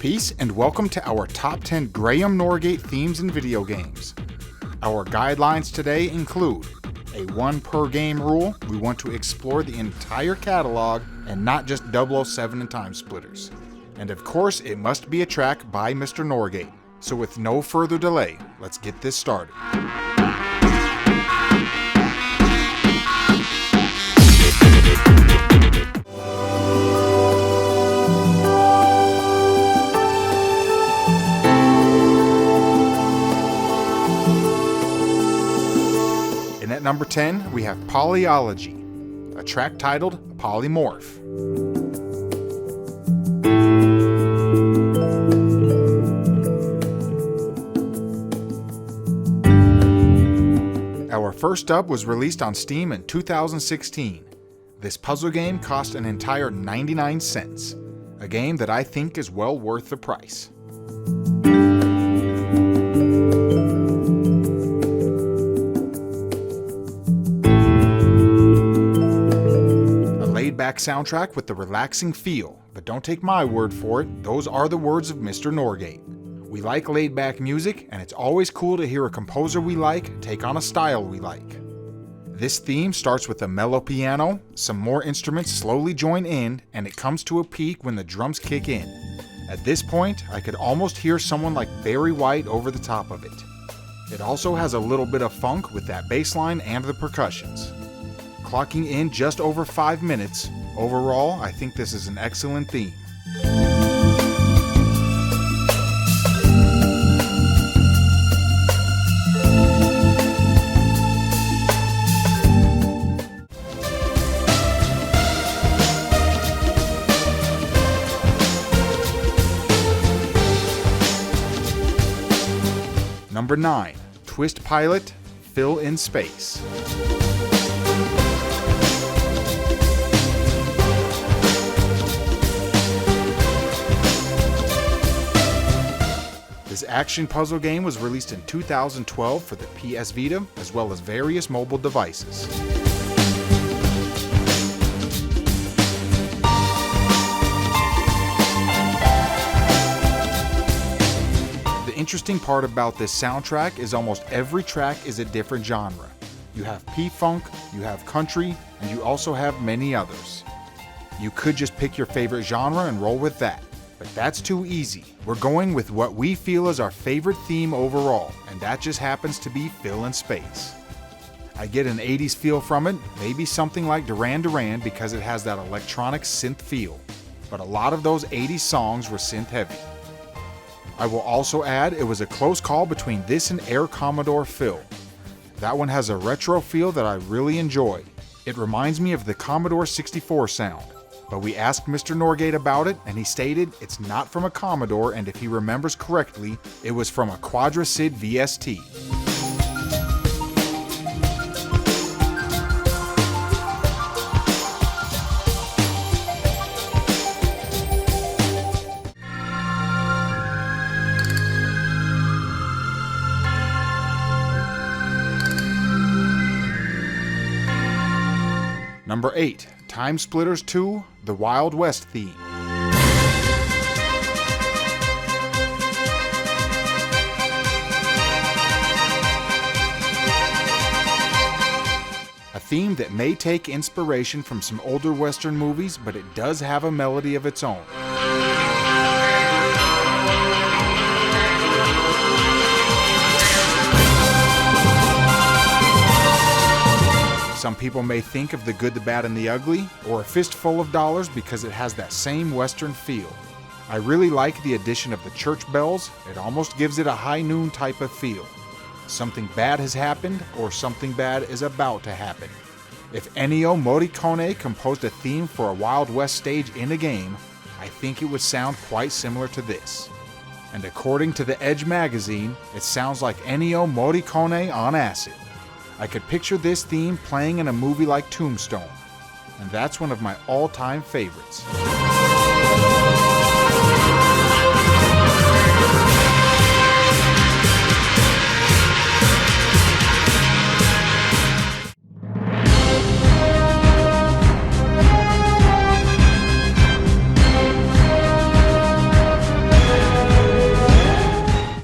Peace and welcome to our top 10 Graeme Norgate themes in video games. Our guidelines today include a 1 per game rule. We want to explore the entire catalog and not just 007 and Timesplitters. And of course, it must be a track by Mr. Norgate. So with no further delay, let's get this started. At number 10, we have Polyology, a track titled Polymorph. Our first dub was released on Steam in 2016. This puzzle game cost an entire 99 cents, a game that I think is well worth the price. Back soundtrack with the relaxing feel, but don't take my word for it, those are the words of Mr. Norgate. We like laid back music, and it's always cool to hear a composer we like take on a style we like. This theme starts with a mellow piano, some more instruments slowly join in, and it comes to a peak when the drums kick in. At this point, I could almost hear someone like Barry White over the top of it. It also has a little bit of funk with that bass line and the percussions. Clocking in just over 5 minutes, overall, I think this is an excellent theme. Number 9, Twist Pilot, Fill in Space. This action puzzle game was released in 2012 for the PS Vita, as well as various mobile devices. The interesting part about this soundtrack is almost every track is a different genre. You have P-Funk, you have country, and you also have many others. You could just pick your favorite genre and roll with that. But that's too easy. We're going with what we feel is our favorite theme overall, and that just happens to be Fill in Space. I get an 80s feel from it, maybe something like Duran Duran because it has that electronic synth feel. But a lot of those 80s songs were synth heavy. I will also add it was a close call between this and Air Commodore Phil. That one has a retro feel that I really enjoy. It reminds me of the Commodore 64 sound. But we asked Mr. Norgate about it, and he stated it's not from a Commodore, and if he remembers correctly, it was from a Quadra-SID VST. Number 8, Timesplitters 2, The Wild West Theme. A theme that may take inspiration from some older Western movies, but it does have a melody of its own. Some people may think of The Good, the Bad, and the Ugly, or A Fistful of Dollars because it has that same Western feel. I really like the addition of the church bells, it almost gives it a high noon type of feel. Something bad has happened, or something bad is about to happen. If Ennio Morricone composed a theme for a Wild West stage in a game, I think it would sound quite similar to this. And according to the Edge magazine, it sounds like Ennio Morricone on acid. I could picture this theme playing in a movie like Tombstone, and that's one of my all-time favorites.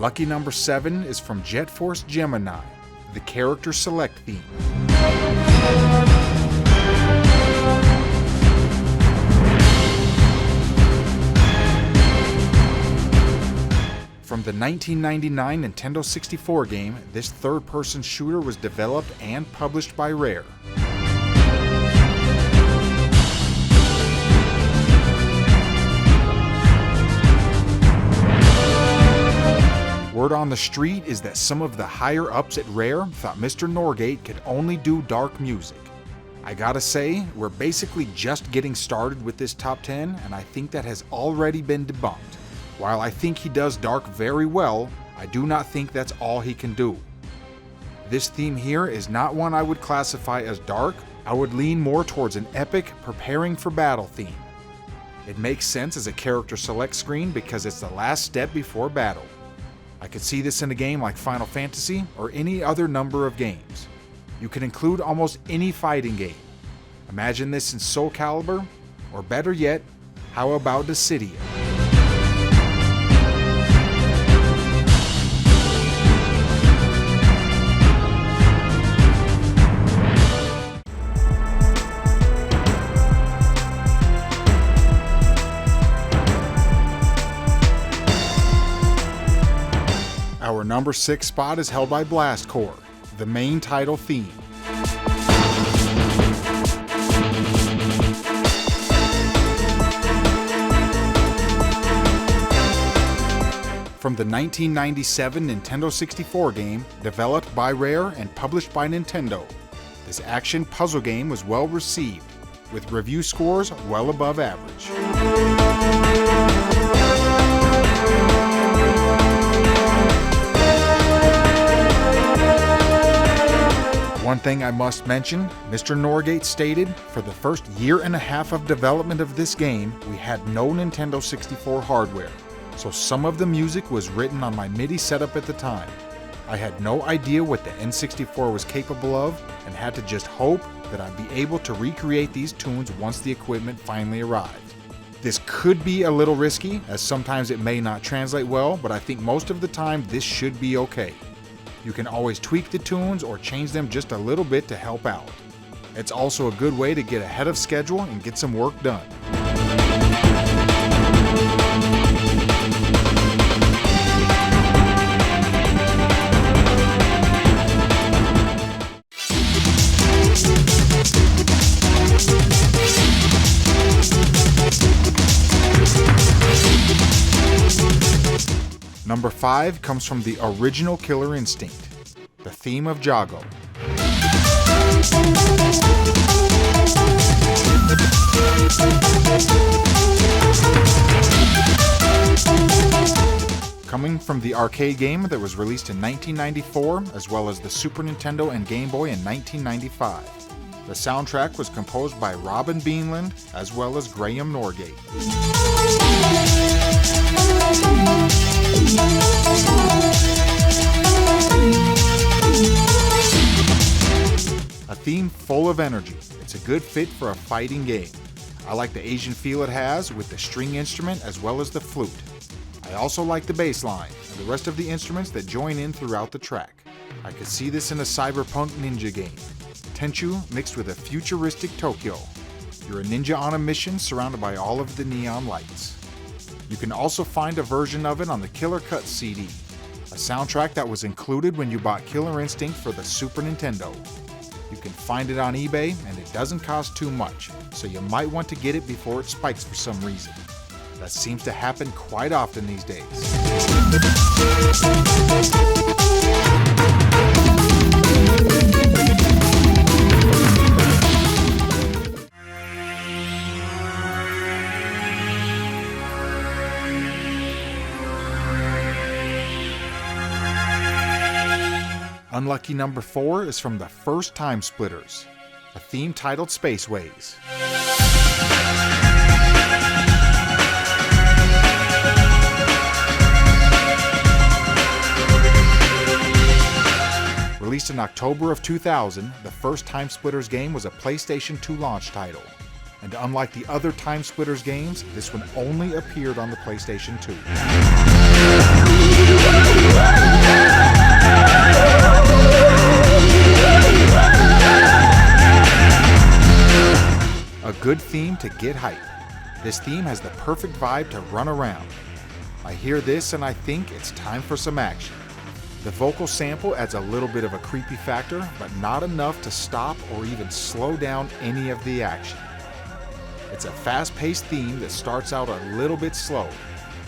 Lucky number 7 is from Jet Force Gemini, the character select theme. From the 1999 Nintendo 64 game, this third-person shooter was developed and published by Rare. Word on the street is that some of the higher-ups at Rare thought Mr. Norgate could only do dark music. I gotta say, we're basically just getting started with this top 10, and I think that has already been debunked. While I think he does dark very well, I do not think that's all he can do. This theme here is not one I would classify as dark. I would lean more towards an epic, preparing for battle theme. It makes sense as a character select screen because it's the last step before battle. I could see this in a game like Final Fantasy or any other number of games. You can include almost any fighting game. Imagine this in Soul Calibur, or better yet, how about Dissidia? Our number 6 spot is held by Blast Corps, the main title theme. From the 1997 Nintendo 64 game, developed by Rare and published by Nintendo, this action puzzle game was well received, with review scores well above average. One thing I must mention, Mr. Norgate stated, for the first year and a half of development of this game, we had no Nintendo 64 hardware, so some of the music was written on my MIDI setup at the time. I had no idea what the N64 was capable of, and had to just hope that I'd be able to recreate these tunes once the equipment finally arrived. This could be a little risky, as sometimes it may not translate well, but I think most of the time this should be okay. You can always tweak the tunes or change them just a little bit to help out. It's also a good way to get ahead of schedule and get some work done. Number 5 comes from the original Killer Instinct, the theme of Jago. Coming from the arcade game that was released in 1994, as well as the Super Nintendo and Game Boy in 1995. The soundtrack was composed by Robin Beanland, as well as Graeme Norgate. A theme full of energy. It's a good fit for a fighting game. I like the Asian feel it has with the string instrument as well as the flute. I also like the bass line and the rest of the instruments that join in throughout the track. I could see this in a cyberpunk ninja game. Tenchu mixed with a futuristic Tokyo. You're a ninja on a mission surrounded by all of the neon lights. You can also find a version of it on the Killer Cut CD, a soundtrack that was included when you bought Killer Instinct for the Super Nintendo. You can find it on eBay and it doesn't cost too much, so you might want to get it before it spikes for some reason. That seems to happen quite often these days. Unlucky number 4 is from the first Timesplitters, a theme titled Spaceways. Released in October of 2000, the first Timesplitters game was a PlayStation 2 launch title. And unlike the other Timesplitters games, this one only appeared on the PlayStation 2. A good theme to get hype. This theme has the perfect vibe to run around. I hear this and I think it's time for some action. The vocal sample adds a little bit of a creepy factor, but not enough to stop or even slow down any of the action. It's a fast-paced theme that starts out a little bit slow,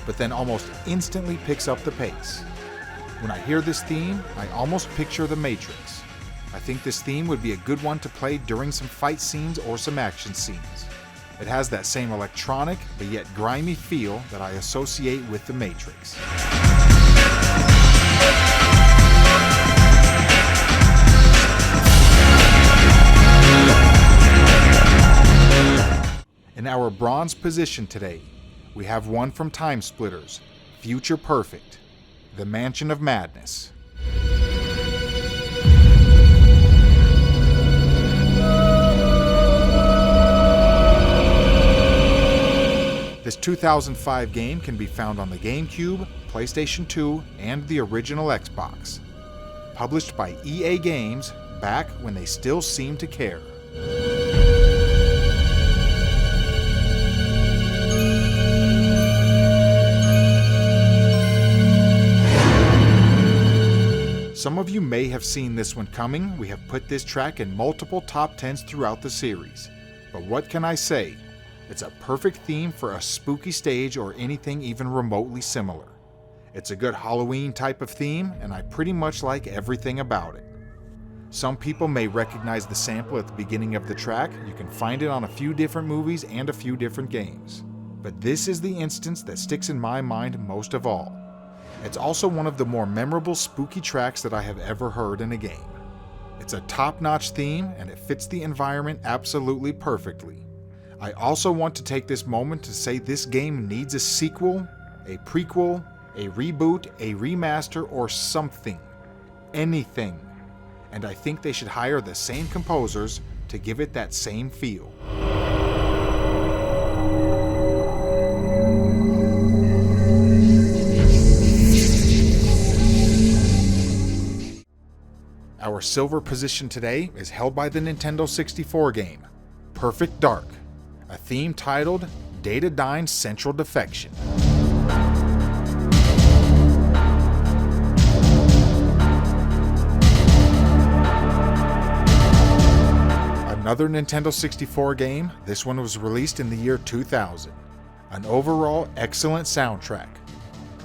but then almost instantly picks up the pace. When I hear this theme, I almost picture The Matrix. I think this theme would be a good one to play during some fight scenes or some action scenes. It has that same electronic but yet grimy feel that I associate with The Matrix. In our bronze position today, we have one from Timesplitters, Future Perfect, The Mansion of Madness. This 2005 game can be found on the GameCube, PlayStation 2, and the original Xbox. Published by EA Games back when they still seemed to care. Some of you may have seen this one coming. We have put this track in multiple top 10s throughout the series. But what can I say? It's a perfect theme for a spooky stage or anything even remotely similar. It's a good Halloween type of theme, and I pretty much like everything about it. Some people may recognize the sample at the beginning of the track. You can find it on a few different movies and a few different games. But this is the instance that sticks in my mind most of all. It's also one of the more memorable spooky tracks that I have ever heard in a game. It's a top-notch theme, and it fits the environment absolutely perfectly. I also want to take this moment to say this game needs a sequel, a prequel, a reboot, a remaster, or something. Anything. And I think they should hire the same composers to give it that same feel. Our silver position today is held by the Nintendo 64 game, Perfect Dark, a theme titled Datadyne Central Defection. Another Nintendo 64 game, this one was released in the year 2000. An overall excellent soundtrack.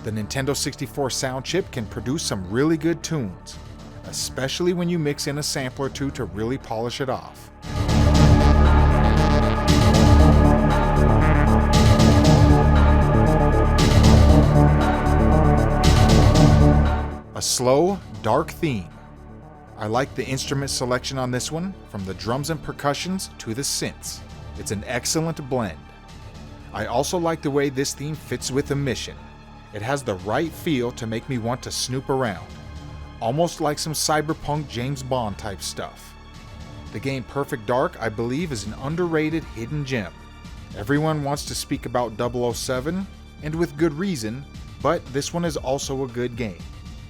The Nintendo 64 sound chip can produce some really good tunes, especially when you mix in a sample or two to really polish it off. A slow, dark theme. I like the instrument selection on this one, from the drums and percussions to the synths. It's an excellent blend. I also like the way this theme fits with the mission. It has the right feel to make me want to snoop around, almost like some cyberpunk James Bond type stuff. The game Perfect Dark, I believe, is an underrated hidden gem. Everyone wants to speak about 007, and with good reason, but this one is also a good game.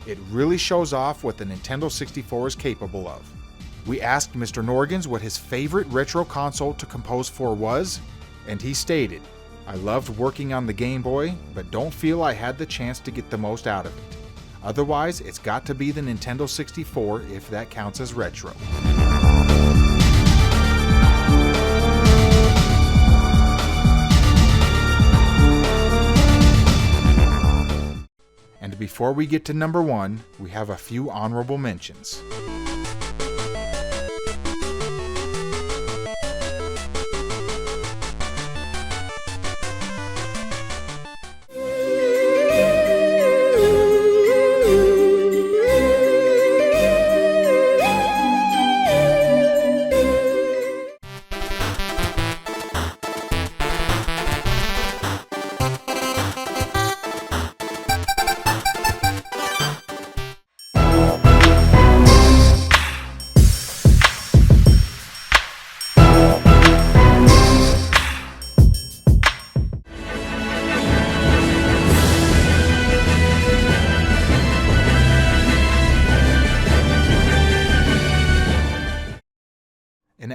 It really shows off what the Nintendo 64 is capable of. We asked Mr. Norgate what his favorite retro console to compose for was, and he stated, "I loved working on the Game Boy, but don't feel I had the chance to get the most out of it. Otherwise, it's got to be the Nintendo 64 if that counts as retro." And before we get to number one, we have a few honorable mentions.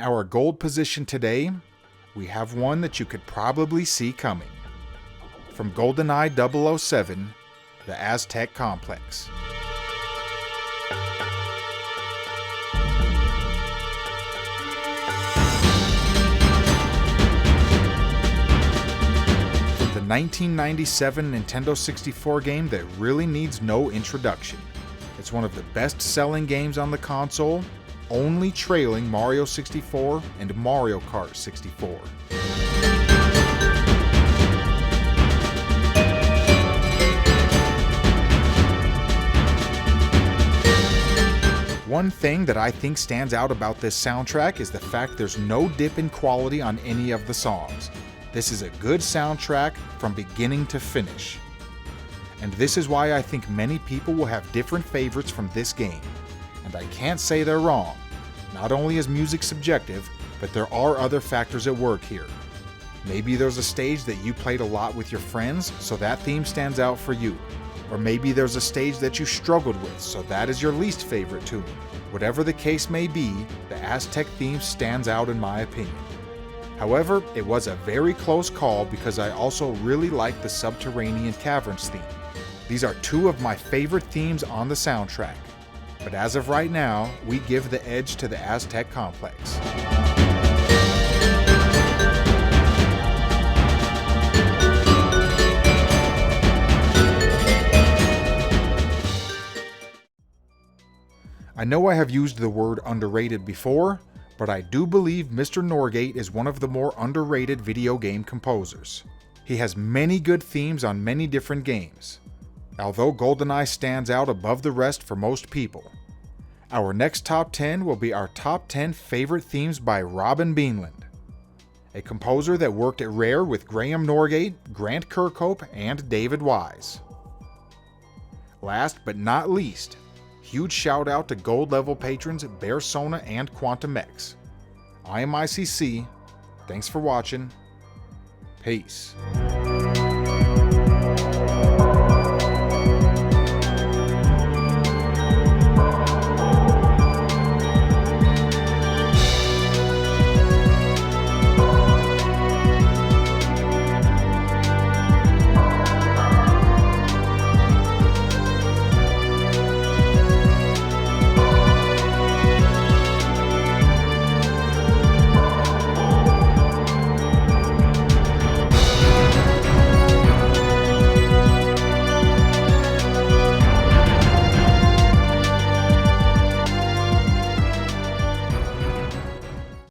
our gold position today, we have one that you could probably see coming. From Goldeneye 007, the Aztec Complex. The 1997 Nintendo 64 game that really needs no introduction. It's one of the best-selling games on the console, only trailing Mario 64 and Mario Kart 64. One thing that I think stands out about this soundtrack is the fact there's no dip in quality on any of the songs. This is a good soundtrack from beginning to finish. And this is why I think many people will have different favorites from this game. And I can't say they're wrong. Not only is music subjective, but there are other factors at work here. Maybe there's a stage that you played a lot with your friends, so that theme stands out for you. Or maybe there's a stage that you struggled with, so that is your least favorite tune. Whatever the case may be, the Aztec theme stands out in my opinion. However, it was a very close call because I also really like the Subterranean Caverns theme. These are two of my favorite themes on the soundtrack. But as of right now, we give the edge to the Aztec Complex. I know I have used the word underrated before, but I do believe Mr. Norgate is one of the more underrated video game composers. He has many good themes on many different games, although Goldeneye stands out above the rest for most people. Our next top 10 will be our top 10 favorite themes by Robin Beanland, a composer that worked at Rare with Graeme Norgate, Grant Kirkhope, and David Wise. Last but not least, huge shout out to gold level patrons Bearsona and Quantum X. I am ICC. Thanks for watching. Peace.